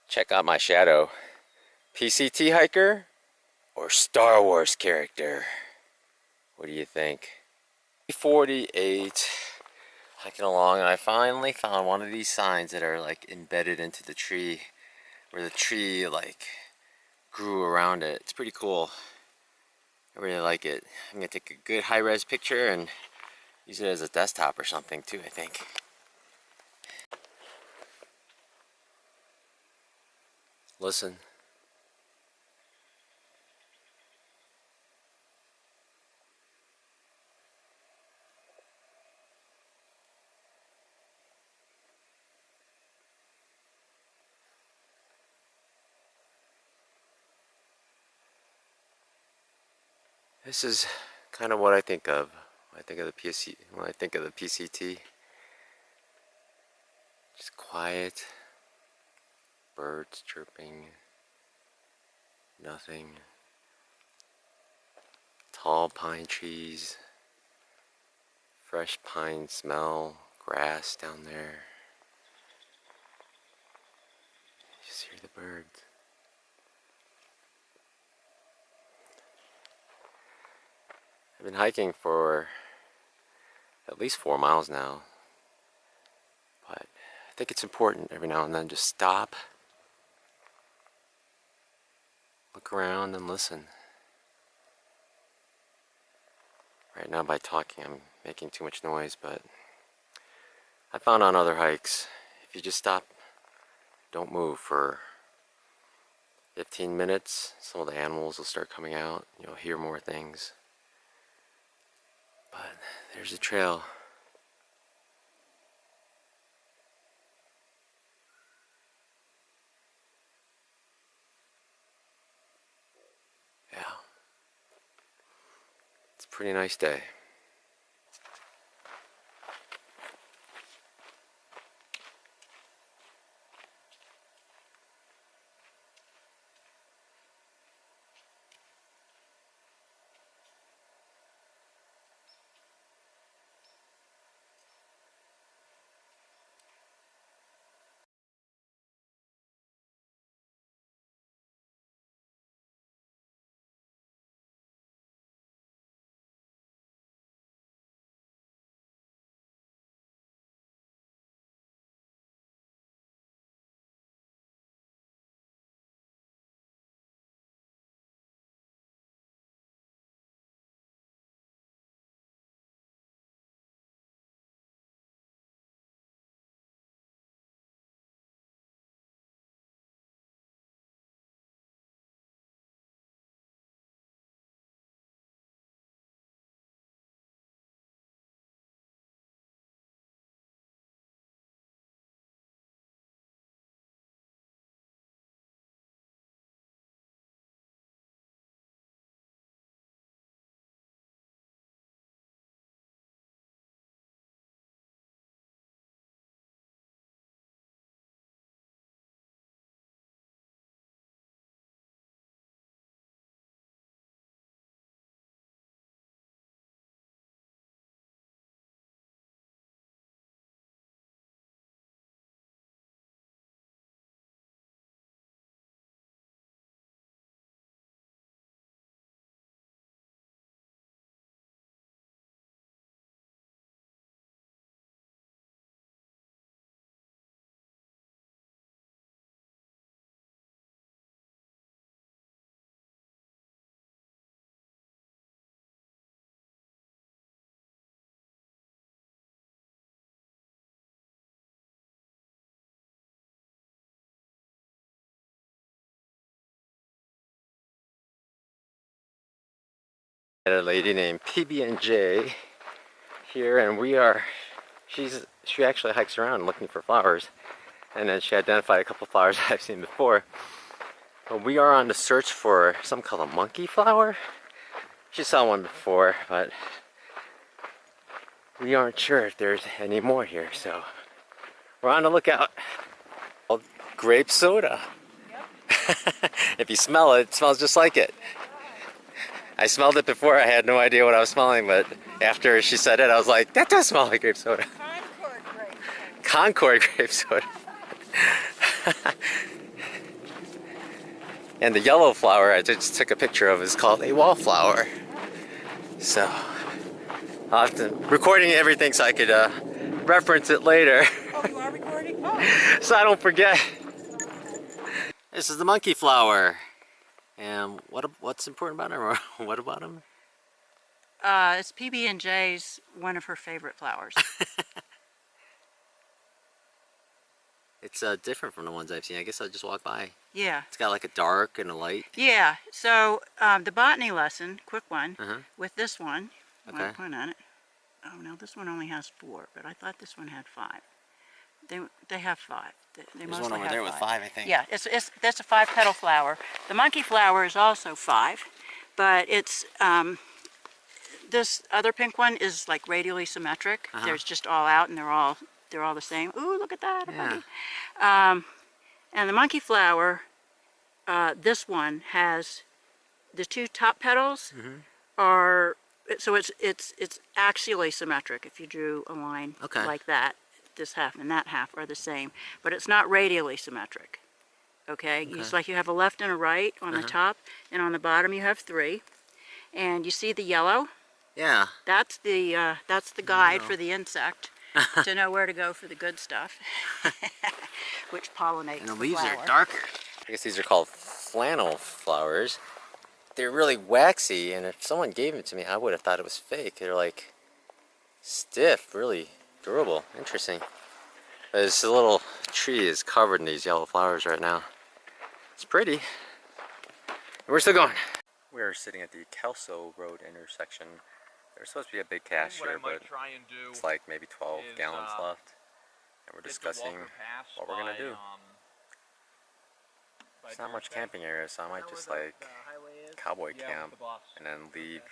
Check out my shadow. PCT hiker or Star Wars character? What do you think? 48, hiking along, and I finally found one of these signs that are like embedded into the tree, where the tree like grew around it. It's pretty cool. I really like it. I'm gonna take a good high-res picture and use it as a desktop or something too, I think. Listen. This is kind of what I think of when I think of the PCT. Just quiet, birds chirping, nothing. Tall pine trees, fresh pine smell, grass down there. Just hear the birds. I've been hiking for at least 4 miles now, but I think it's important every now and then just stop, look around and listen. Right now by talking I'm making too much noise, but I found on other hikes, if you just stop, don't move for 15 minutes, some of the animals will start coming out, you'll hear more things. But there's a trail. Yeah. It's a pretty nice day. I had a lady named PB&J here, and she actually hikes around looking for flowers, and then she identified a couple flowers I've seen before. But we are on the search for some called a monkey flower. She saw one before, but we aren't sure if there's any more here, so we're on the lookout. Grape soda. Yep. If you smell it, it smells just like it. I smelled it before, I had no idea what I was smelling, but after she said it, I was like, that does smell like grape soda. Concord grape soda. Concord grape soda. And the yellow flower I just took a picture of is called a wallflower. So I'll have to recording everything so I could reference it later. Oh, you are recording? Oh. So I don't forget. This is the monkey flower. And what's important about him, or what about him? It's PB&J's one of her favorite flowers. It's different from the ones I've seen. I guess I'll just walk by. Yeah. It's got like a dark and a light. Yeah. So the botany lesson, quick one, with this one. Okay. I'll point on it. Oh no, this one only has 4, but I thought this one had 5. They have 5. They There's mostly one over have there with 5, I think. Yeah, that's a 5-petal flower. The monkey flower is also 5, but it's this other pink one is like radially symmetric. There's just all out, and they're all the same. Ooh, look at that! Yeah. And the monkey flower, this one has the 2 top petals are, so it's axially symmetric. If you drew a line like that, this half and that half are the same, but it's not radially symmetric. Okay, it's like you have a left and a right on the top, and on the bottom you have 3. And you see the yellow? Yeah. That's the guide for the insect to know where to go for the good stuff, which pollinates And the the leaves flower. are darker. I guess these are called flannel flowers. They're really waxy, and if someone gave them to me, I would have thought it was fake. They're like stiff, really durable. Interesting. But this little tree is covered in these yellow flowers right now. It's pretty. And we're still going. We're sitting at the Kelso Road intersection. There's supposed to be a big cache here, but it's like maybe 12 gallons left. And we're discussing what we're going to do. There's not much camping area, so I might just like cowboy camp and then leave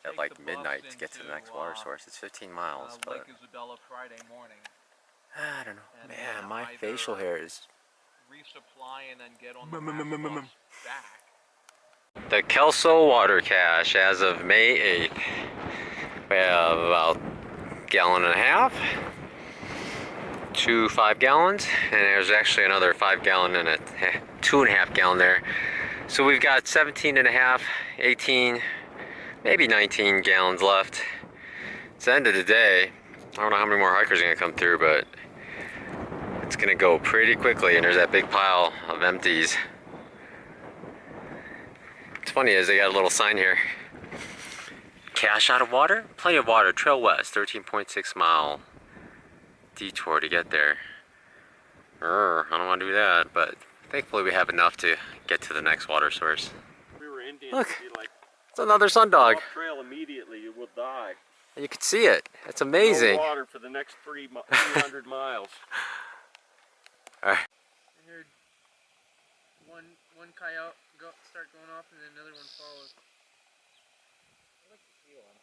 at like midnight to get to the next water source. It's 15 miles, but I don't know. Man, my facial hair is the Kelso water cache as of May 8th. We have about a gallon and a half, 2 5-gallons, and there's actually another 5-gallon and a 2.5 gallon there. So we've got 17 and a half, 18, maybe 19 gallons left. It's the end of the day. I don't know how many more hikers are gonna come through, but it's gonna go pretty quickly, and there's that big pile of empties. What's funny is they got a little sign here. Cache out of water? Plenty of water, trail west, 13.6 mile detour to get there. I don't want to do that, but thankfully we have enough to get to the next water source. We were Indians, look, it'd be like, it's another sundog. trail immediately, you will die. You can see it. It's amazing. No water for the next 300 miles. All right. I heard one coyote start going off, and then another one follows. I like to see one.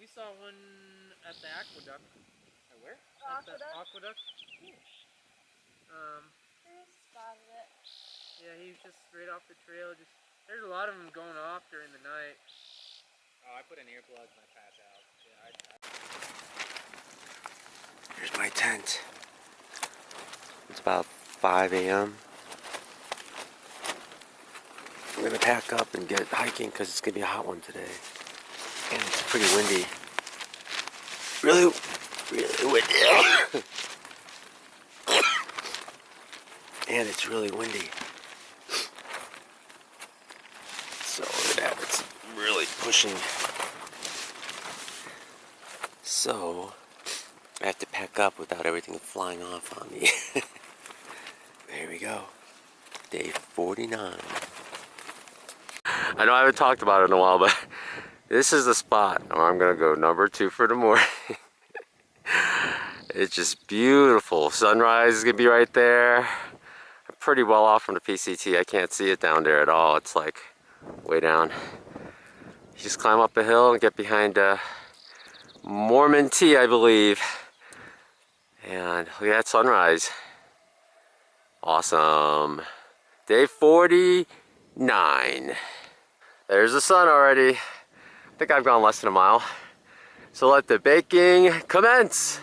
We saw one at the aqueduct. At where? At the aqueduct. Spotted it. Yeah, he was just right off the trail. There's a lot of them going off during the night. Oh, I put in earplugs and I pass out. Yeah, Here's my tent. It's about 5 a.m. I'm gonna pack up and get hiking because it's gonna be a hot one today. And it's pretty windy. Really, really windy. And it's really windy. So look at that, it's really pushing. So I have to pack up without everything flying off on me. There we go. Day 49. I know I haven't talked about it in a while, but this is the spot where I'm gonna go number 2 for the morning. It's just beautiful. Sunrise is gonna be right there. I'm pretty well off from the PCT. I can't see it down there at all. It's like way down. You just climb up a hill and get behind Mormon Tea, I believe. And look at that sunrise. Awesome. Day 49. There's the sun already. I think I've gone less than a mile. So let the baking commence.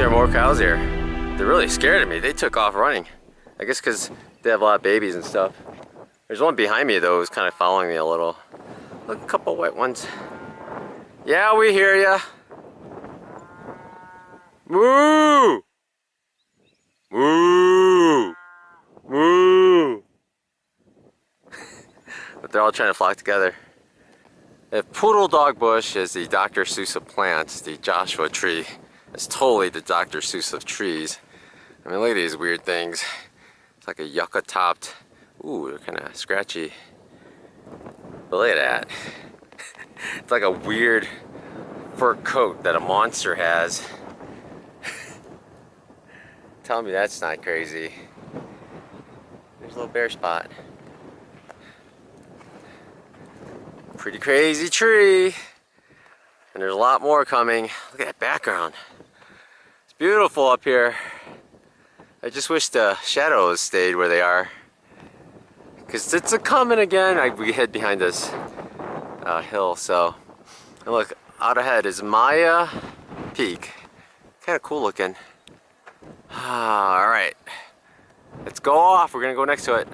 there are more cows here. They're really scared of me. They took off running. I guess because they have a lot of babies and stuff. There's one behind me though who's kind of following me a little. Look, a couple white ones. Yeah, we hear ya. Moo! Moo! Moo! But they're all trying to flock together. The poodle dog bush is the Dr. Seuss of plants, the Joshua tree. It's totally the Dr. Seuss of trees. I mean, look at these weird things. It's like a yucca topped. Ooh, they're kind of scratchy. But look at that. It's like a weird fur coat that a monster has. Tell me that's not crazy. There's a little bare spot. Pretty crazy tree. And there's a lot more coming. Look at that background. It's beautiful up here. I just wish the shadows stayed where they are. Because it's a coming again. We hid behind this hill, so. And look, out ahead is Maya Peak. Kind of cool looking. Alright. Let's go off. We're going to go next to it.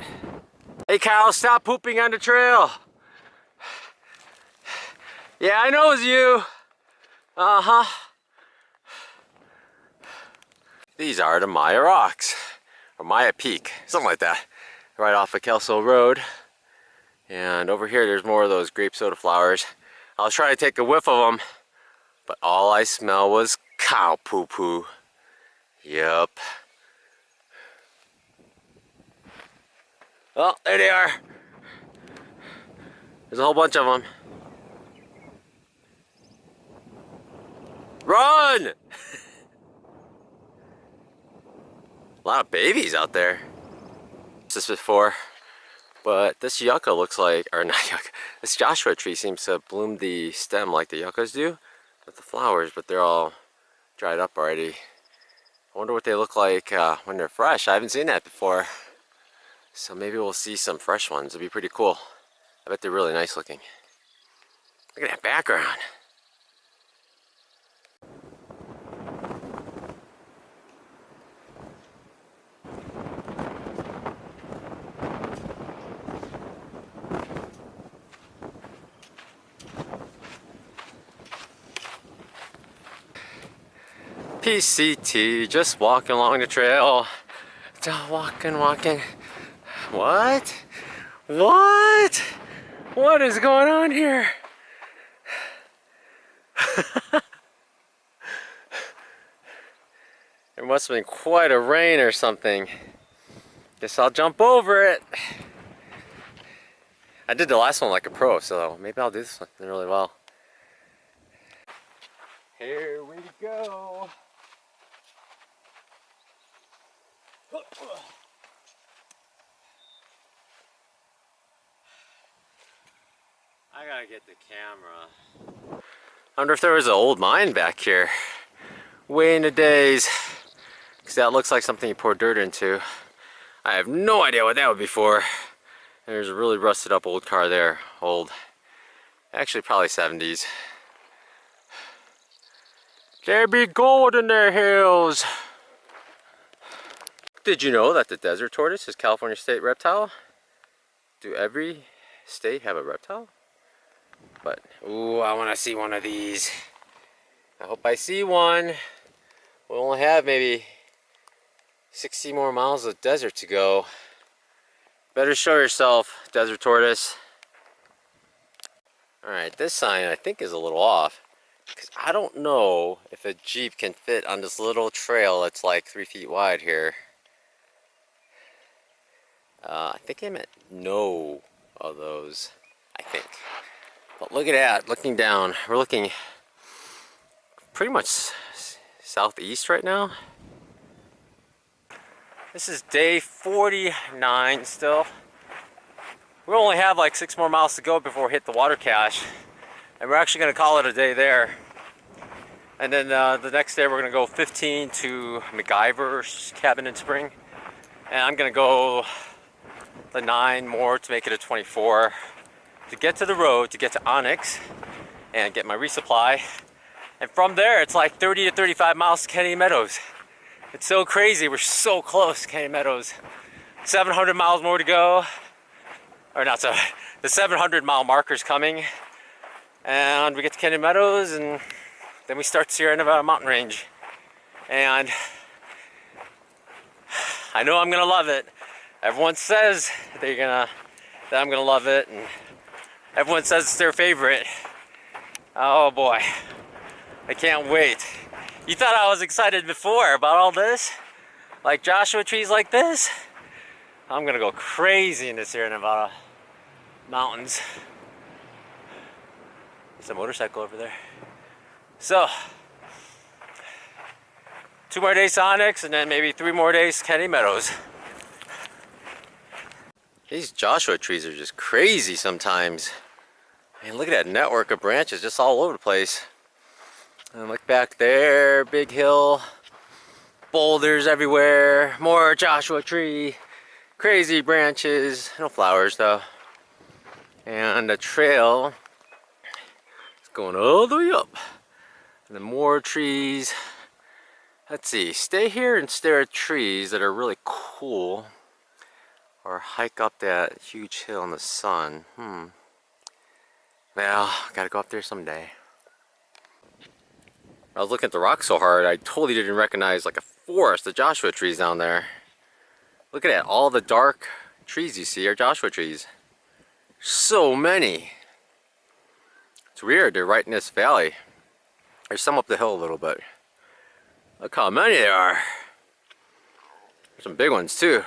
Hey cow, stop pooping on the trail. Yeah, I know it's you. Uh-huh. These are the Maya Rocks. Or Maya Peak. Something like that. Right off of Kelso Road. And over here there's more of those grape soda flowers. I was trying to take a whiff of them, but all I smelled was cow poo-poo. Yup. Oh, there they are. There's a whole bunch of them. Run! A lot of babies out there. This before, but this yucca looks like, or not yucca, this Joshua tree seems to bloom the stem like the yuccas do with the flowers, but they're all dried up already. I wonder what they look like when they're fresh. I haven't seen that before. So maybe we'll see some fresh ones. It'd be pretty cool. I bet they're really nice looking. Look at that background. PCT, just walking along the trail. Just walking. What? What? What is going on here? There must have been quite a rain or something. Guess I'll jump over it. I did the last one like a pro, so maybe I'll do this one really well. Here we go. I gotta get the camera. I wonder if there was an old mine back here. Way in the days. Because that looks like something you pour dirt into. I have no idea what that would be for. There's a really rusted up old car there. Old. Actually probably 70s. There be gold in their hills. Did you know that the desert tortoise is California state reptile? Do every state have a reptile? But, ooh, I want to see one of these. I hope I see one. We only have maybe 60 more miles of desert to go. Better show yourself, desert tortoise. Alright, this sign I think is a little off. Because I don't know if a Jeep can fit on this little trail that's like 3 feet wide here. I think I meant no of those, I think. But look at that, looking down. We're looking pretty much southeast right now. This is day 49 still. We only have like 6 more miles to go before we hit the water cache. And we're actually going to call it a day there. And then the next day we're going to go 15 to MacGyver's cabin in Spring. And I'm going to go the 9 more to make it a 24. To get to the road, to get to Onyx and get my resupply. And from there, it's like 30 to 35 miles to Kennedy Meadows. It's so crazy. We're so close to Kennedy Meadows. 700 miles more to go. Or not so. The 700-mile marker's coming. And we get to Kennedy Meadows, and then we start Sierra Nevada mountain range. And I know I'm gonna love it. Everyone says that I'm gonna love it, and everyone says it's their favorite. Oh boy, I can't wait. You thought I was excited before about all this? Like Joshua trees like this? I'm gonna go crazy in the Sierra Nevada mountains. There's a motorcycle over there. So, 2 more days to Onyx, and then maybe 3 more days to Kennedy Meadows. These Joshua trees are just crazy sometimes. And look at that network of branches just all over the place. And look back there, big hill, boulders everywhere, more Joshua tree, crazy branches, no flowers though. And the trail is going all the way up. And then more trees. Let's see, stay here and stare at trees that are really cool, or hike up that huge hill in the sun. Well, gotta go up there someday. I was looking at the rock so hard, I totally didn't recognize like a forest of Joshua trees down there. Look at that, all the dark trees you see are Joshua trees. So many. It's weird, they're right in this valley. There's some up the hill a little bit. Look how many there are. There's some big ones too.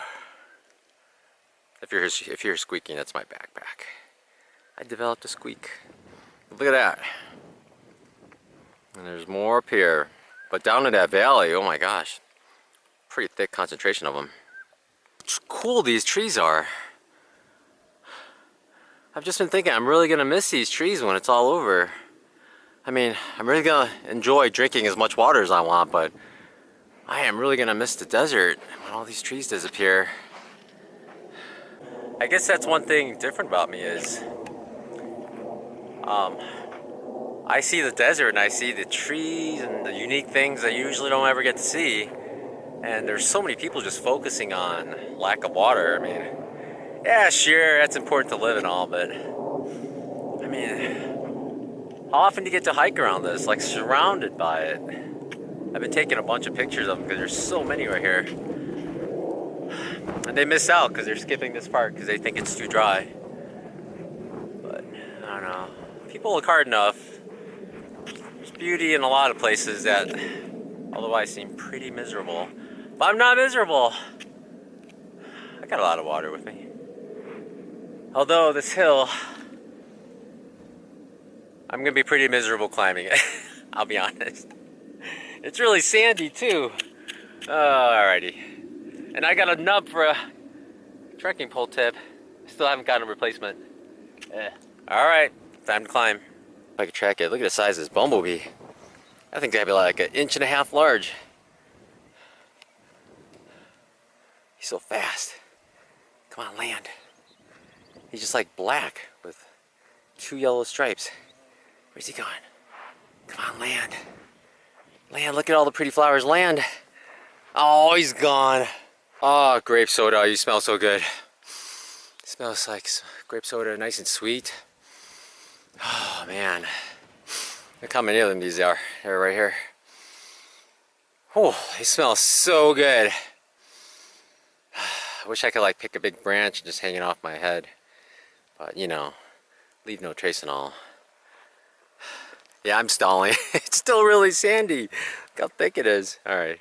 If you're squeaking, that's my backpack. I developed a squeak. Look at that. And there's more up here. But down in that valley, oh my gosh. Pretty thick concentration of them. How cool these trees are. I've just been thinking I'm really gonna miss these trees when it's all over. I mean, I'm really gonna enjoy drinking as much water as I want, but I am really gonna miss the desert when all these trees disappear. I guess that's one thing different about me is I see the desert and I see the trees and the unique things I usually don't ever get to see. And there's so many people just focusing on lack of water. I mean, yeah, sure, that's important to live and all, but I mean, how often do you get to hike around this, like surrounded by it? I've been taking a bunch of pictures of them because there's so many right here. And they miss out because they're skipping this part because they think it's too dry. But, I don't know. People look hard enough. There's beauty in a lot of places that otherwise seem pretty miserable. But I'm not miserable. I got a lot of water with me. Although this hill, I'm gonna be pretty miserable climbing it. I'll be honest. It's really sandy too. Alrighty. And I got a nub for a trekking pole tip. Still haven't gotten a replacement. Alright, time to climb. If I could track it, look at the size of this bumblebee. I think that'd be like 1.5 inches large. He's so fast. Come on, land. He's just like black with 2 yellow stripes. Where's he going? Come on, land. Land, look at all the pretty flowers, land. Oh, he's gone. Oh, grape soda, you smell so good. It smells like grape soda, nice and sweet. Oh, man. Look how many of them these are. They're right here. Oh, they smell so good. I wish I could like pick a big branch and just hang it off my head. But, you know, leave no trace and all. Yeah, I'm stalling. It's still really sandy. Look how thick it is. All right.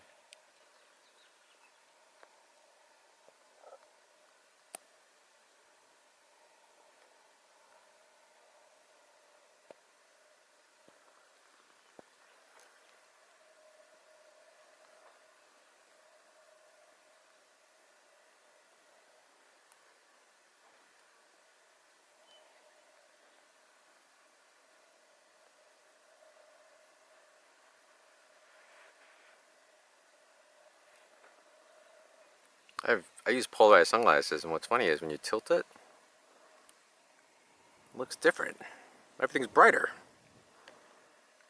I use polarized sunglasses, and what's funny is when you tilt it, it looks different. Everything's brighter.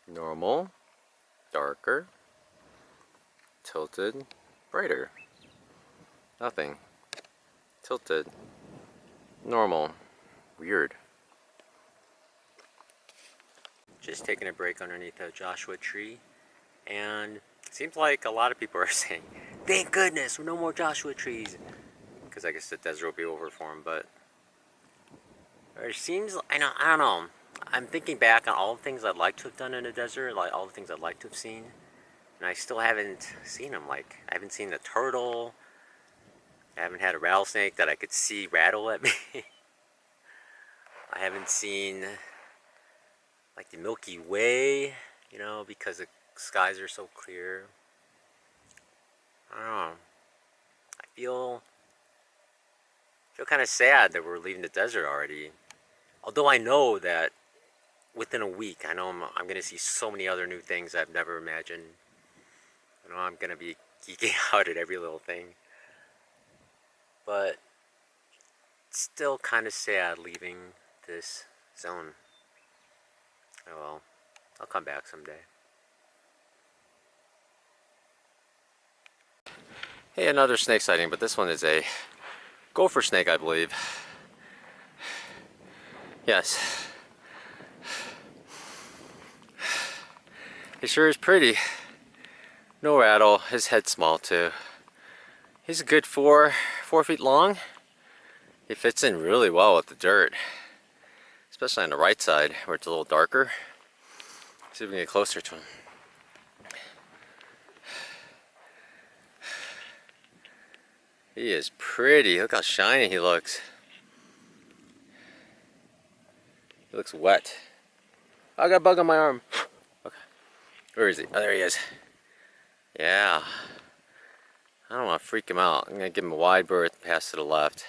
Normal, darker, tilted, brighter, nothing, tilted, normal, weird. Just taking a break underneath a Joshua tree, and it seems like a lot of people are saying, thank goodness, no more Joshua trees, because I guess the desert will be over for them. But it seems, I don't know, I'm thinking back on all the things I'd like to have done in the desert, like all the things I'd like to have seen, and I still haven't seen them. Like, I haven't seen a turtle, I haven't had a rattlesnake that I could see rattle at me. I haven't seen like the Milky Way, you know, because the skies are so clear. I don't know. I feel kind of sad that we're leaving the desert already. Although I know that within a week, I know I'm going to see so many other new things I've never imagined. You know, I'm going to be geeking out at every little thing. But it's still kind of sad leaving this zone. Oh well, I'll come back someday. Hey, another snake sighting, but this one is a gopher snake, I believe. Yes. He sure is pretty. No rattle. His head's small too. He's a good 4 feet long. He fits in really well with the dirt, especially on the right side where it's a little darker. See if we can get closer to him. He is pretty. Look how shiny he looks. He looks wet. I got a bug on my arm. Okay. Where is he? Oh, there he is. Yeah. I don't want to freak him out. I'm going to give him a wide berth, pass to the left.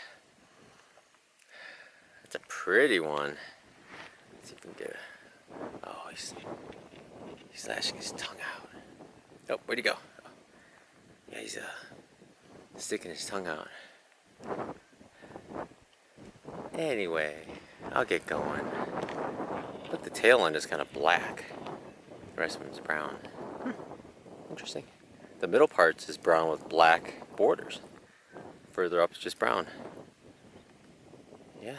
That's a pretty one. Let's see if we can get it. Oh, he's lashing his tongue out. Oh, where'd he go? Oh. Yeah, he's sticking his tongue out. Anyway, I'll get going. Look, the tail end is kind of black. The rest of him is brown. Interesting. The middle part is brown with black borders. Further up, it's just brown. Yeah.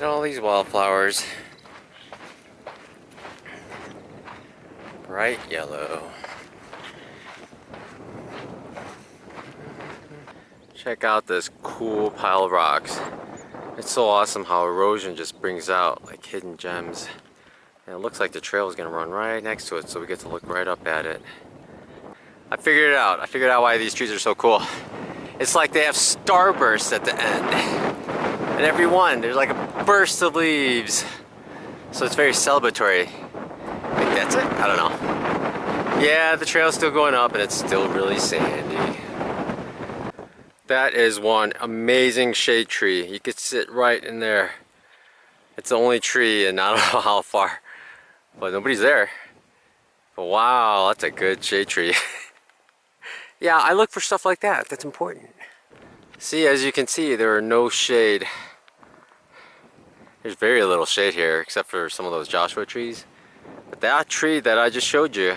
Look at all these wildflowers. Bright yellow. Check out this cool pile of rocks. It's so awesome how erosion just brings out like hidden gems. And it looks like the trail is gonna run right next to it, so we get to look right up at it. I figured it out. I figured out why these trees are so cool. It's like they have starbursts at the end. And every one, there's like a burst of leaves. So it's very celebratory. I think that's it. I don't know. Yeah, the trail's still going up and it's still really sandy. That is one amazing shade tree. You could sit right in there. It's the only tree and I don't know how far, but nobody's there. But wow, that's a good shade tree. Yeah, I look for stuff like that. That's important. See, as you can see, there are no shade. There's very little shade here, except for some of those Joshua trees. But that tree that I just showed you,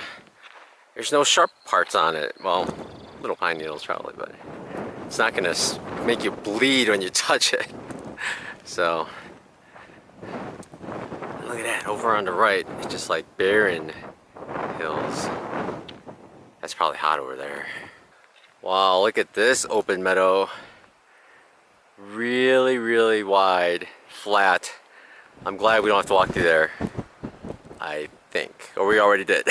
there's no sharp parts on it. Well, little pine needles probably, but it's not gonna make you bleed when you touch it. So, look at that, over on the right, it's just like barren hills. That's probably hot over there. Wow, look at this open meadow. Really, really wide, flat. I'm glad we don't have to walk through there, I think. Or we already did.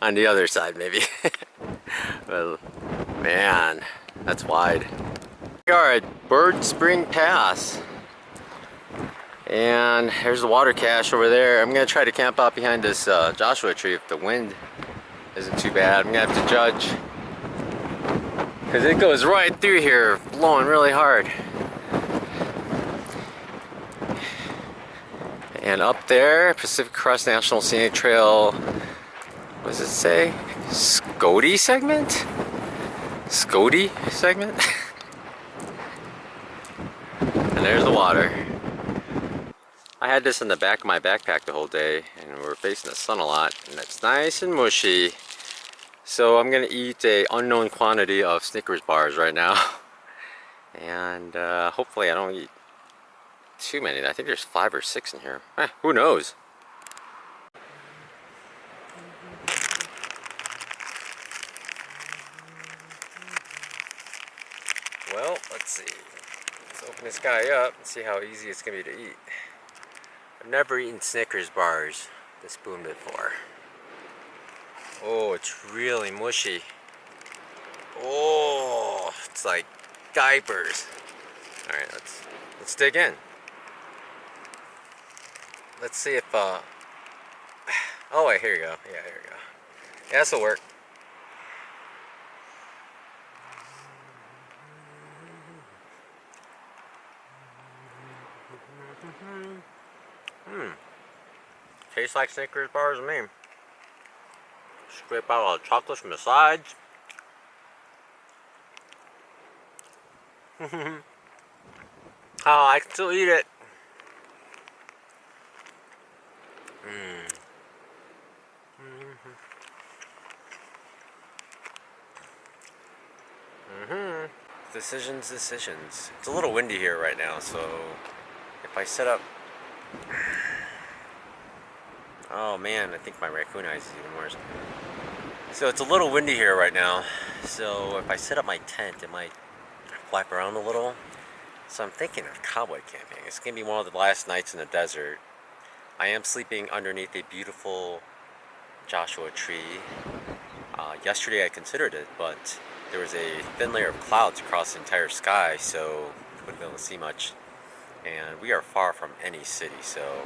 On the other side, maybe. Well, man, that's wide. We are at Bird Spring Pass. And here's the water cache over there. I'm gonna try to camp out behind this Joshua tree if the wind isn't too bad. I'm gonna have to judge, because it goes right through here, blowing really hard. And up there, Pacific Crest National Scenic Trail, what does it say? Scotty segment? Scotty segment? And there's the water. I had this in the back of my backpack the whole day, and we're facing the sun a lot, and it's nice and mushy. So I'm gonna eat a unknown quantity of Snickers bars right now. And hopefully I don't eat too many. I think there's 5 or 6 in here. Who knows? Well, let's see. Let's open this guy up and see how easy it's gonna be to eat. I've never eaten Snickers bars this spoon before. Oh, it's really mushy. Oh, it's like diapers. All right, let's dig in. Let's see if oh wait, here you go. Yeah, here you go. Yeah, this'll work. Tastes like Snickers bars to me. Scrape out all the chocolate from the sides. Oh, I can still eat it. Decisions. It's a little windy here right now, so if I set up... Oh man, I think my raccoon eyes is even worse. So it's a little windy here right now, so if I set up my tent, it might flap around a little. So I'm thinking of cowboy camping. It's gonna be one of the last nights in the desert. I am sleeping underneath a beautiful Joshua tree. Yesterday I considered it, but there was a thin layer of clouds across the entire sky, so I wouldn't be able to see much. And we are far from any city, so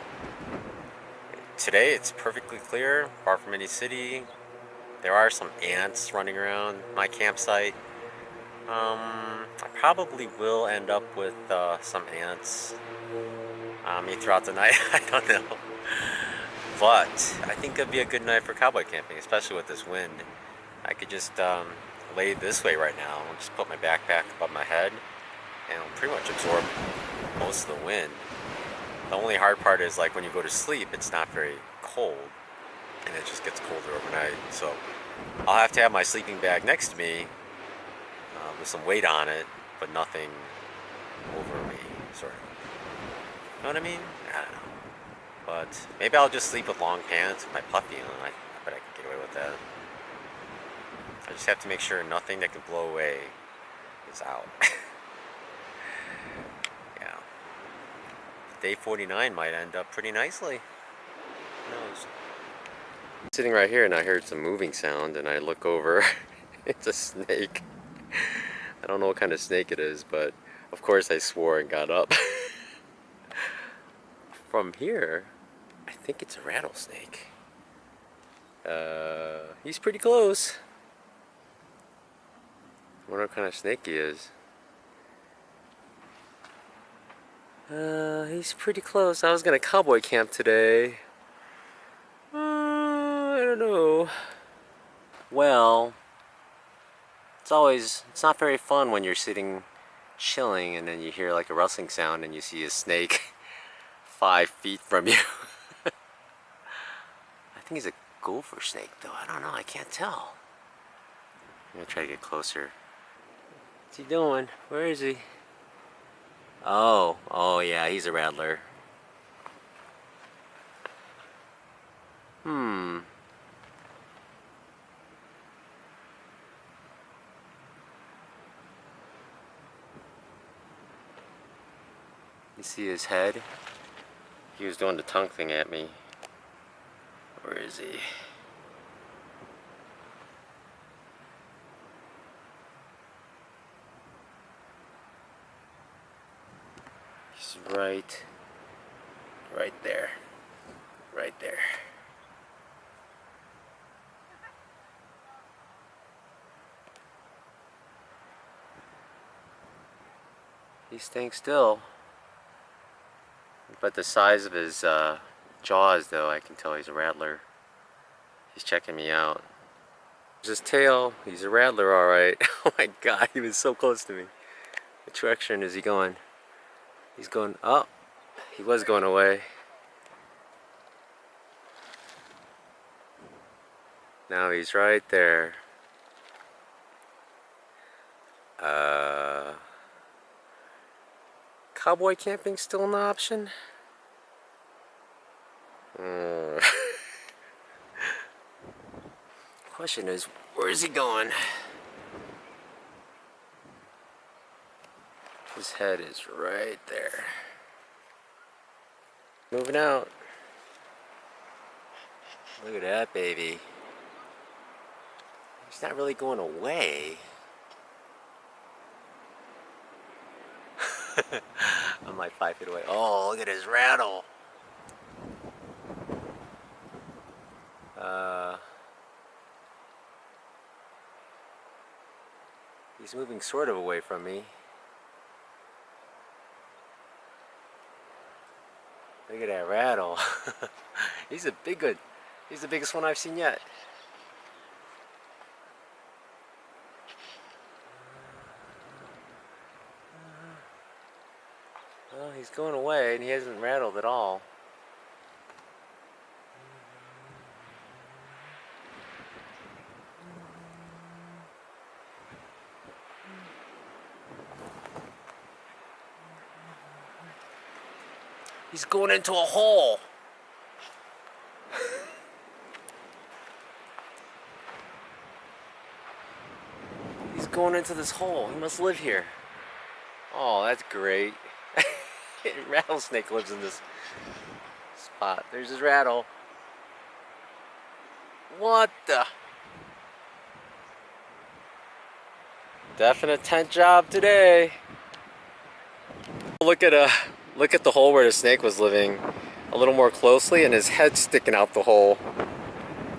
today it's perfectly clear, far from any city. There are some ants running around my campsite. I probably will end up with some ants throughout the night. I don't know. But I think it'd be a good night for cowboy camping, especially with this wind. I could just lay this way right now and just put my backpack above my head and it'll pretty much absorb most of the wind. The only hard part is like when you go to sleep, it's not very cold and it just gets colder overnight. So I'll have to have my sleeping bag next to me with some weight on it, but nothing over me, sort of. know what I mean? I don't know. But maybe I'll just sleep with long pants with my puffy on. I bet I can get away with that. I just have to make sure nothing that could blow away is out. Yeah. Day 49 might end up pretty nicely. Who knows? Sitting right here and I heard some moving sound and I look over. It's a snake. I don't know what kind of snake it is, but of course I swore and got up. From here, I think it's a rattlesnake. He's pretty close. I wonder what kind of snake he is. He's pretty close. I was gonna cowboy camp today. I don't know. Well, it's not very fun when you're sitting chilling and then you hear like a rustling sound and you see a snake 5 feet from you. I think he's a gopher snake though. I don't know. I can't tell. I'm gonna try to get closer. What's he doing? Where is he? Oh yeah, he's a rattler. You see his head? He was doing the tongue thing at me. Where is he? He's right there. Right there. He's staying still. But the size of his jaws, though, I can tell he's a rattler. He's checking me out. There's his tail. He's a rattler, all right. Oh my God, he was so close to me. Which direction is he going? He's going up. He was going away. Now he's right there. Cowboy camping still an option? Question is, where is he going? His head is right there. Moving out. Look at that baby. He's not really going away. I'm like 5 feet away. Oh, look at his rattle. He's moving sort of away from me. Look at that rattle. He's a big one. He's the biggest one I've seen yet. Well, he's going away and he hasn't rattled at all. He's going into a hole. He's going into this hole. He must live here. Oh, that's great. Rattlesnake lives in this spot. There's his rattle. What the? Definite tent job today. Look at the hole where the snake was living a little more closely, and his head's sticking out the hole.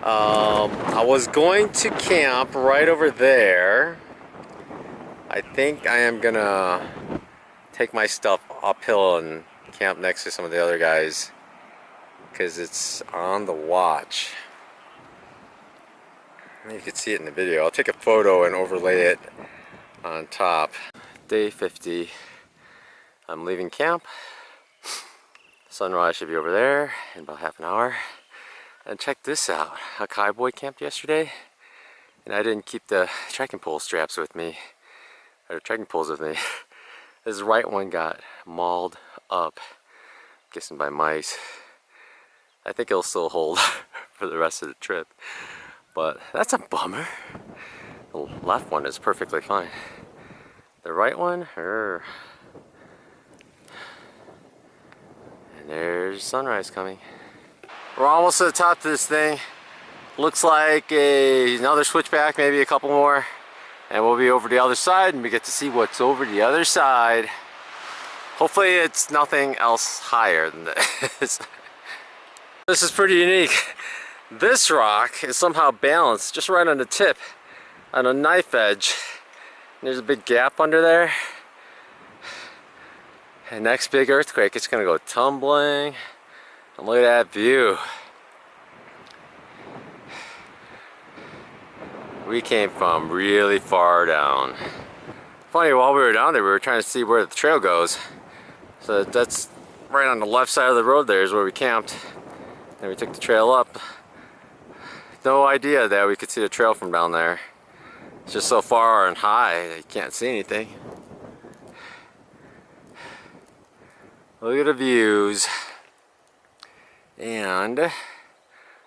I was going to camp right over there. I think I am gonna take my stuff uphill and camp next to some of the other guys because it's on the watch. You can see it in the video. I'll take a photo and overlay it on top. Day 50. I'm leaving camp. Sunrise should be over there in about half an hour. And check this out. A cowboy camped yesterday and I didn't keep the trekking pole straps with me. Or trekking poles with me. This right one got mauled up guessing by mice. I think it'll still hold for the rest of the trip. But that's a bummer. The left one is perfectly fine. The right one, and there's sunrise coming. We're almost to the top of this thing. Looks like another switchback, maybe a couple more. And we'll be over the other side and we get to see what's over the other side. Hopefully it's nothing else higher than this. This is pretty unique. This rock is somehow balanced just right on the tip, on a knife edge. And there's a big gap under there. And next big earthquake, it's gonna go tumbling. And look at that view. We came from really far down. Funny, while we were down there, we were trying to see where the trail goes. So that's right on the left side of the road there is where we camped. And we took the trail up. No idea that we could see the trail from down there. It's just so far and high that you can't see anything. Look at the views. And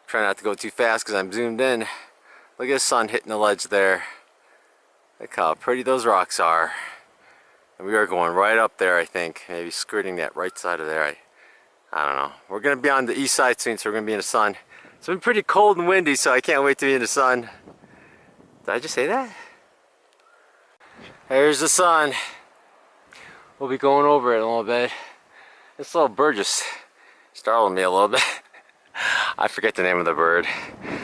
try not to go too fast because I'm zoomed in. Look at the sun hitting the ledge there. Look how pretty those rocks are. And we are going right up there, I think. Maybe skirting that right side of there. I don't know. We're going to be on the east side soon, so we're going to be in the sun. It's been pretty cold and windy, so I can't wait to be in the sun. Did I just say that? There's the sun. We'll be going over it a little bit. This little bird just startled me a little bit. I forget the name of the bird.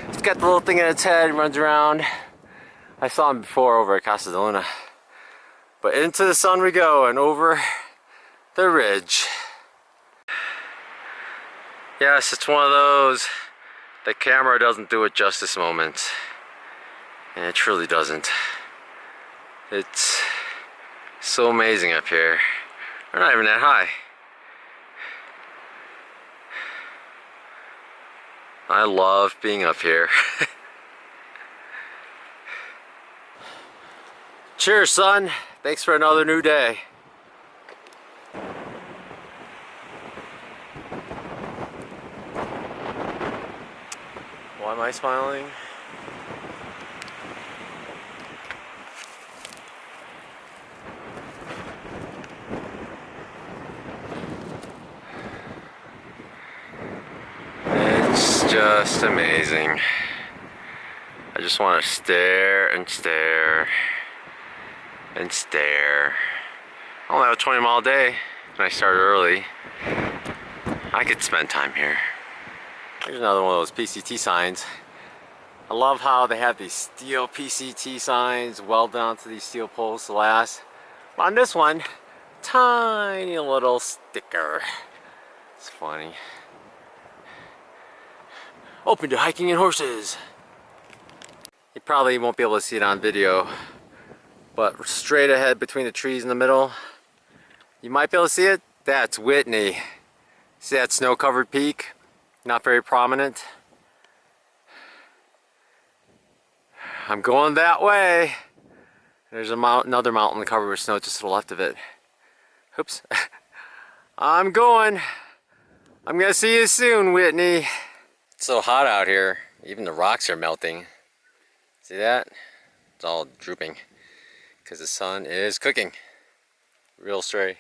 It's got the little thing in its head, runs around. I saw him before over at Casa de Luna. But into the sun we go and over the ridge. Yes, it's one of those, the camera doesn't do it justice moments. And it truly doesn't. It's so amazing up here. We're not even that high. I love being up here. Cheers, son. Thanks for another new day. Why am I smiling? It's just amazing. I just want to stare and stare and stare. I only have a 20-mile day and I started early. I could spend time here. Here's another one of those Pct signs. I love how they have these steel Pct signs welded onto these steel posts to last. On this one, tiny little sticker. It's funny. Open to hiking and horses. You probably won't be able to see it on video, but straight ahead between the trees in the middle, you might be able to see it. That's Whitney. See that snow-covered peak? Not very prominent. I'm going that way. There's another mountain covered with snow just to the left of it. Oops. I'm going. I'm gonna see you soon, Whitney. It's so hot out here. Even the rocks are melting. See that? It's all drooping because the sun is cooking. Real stray.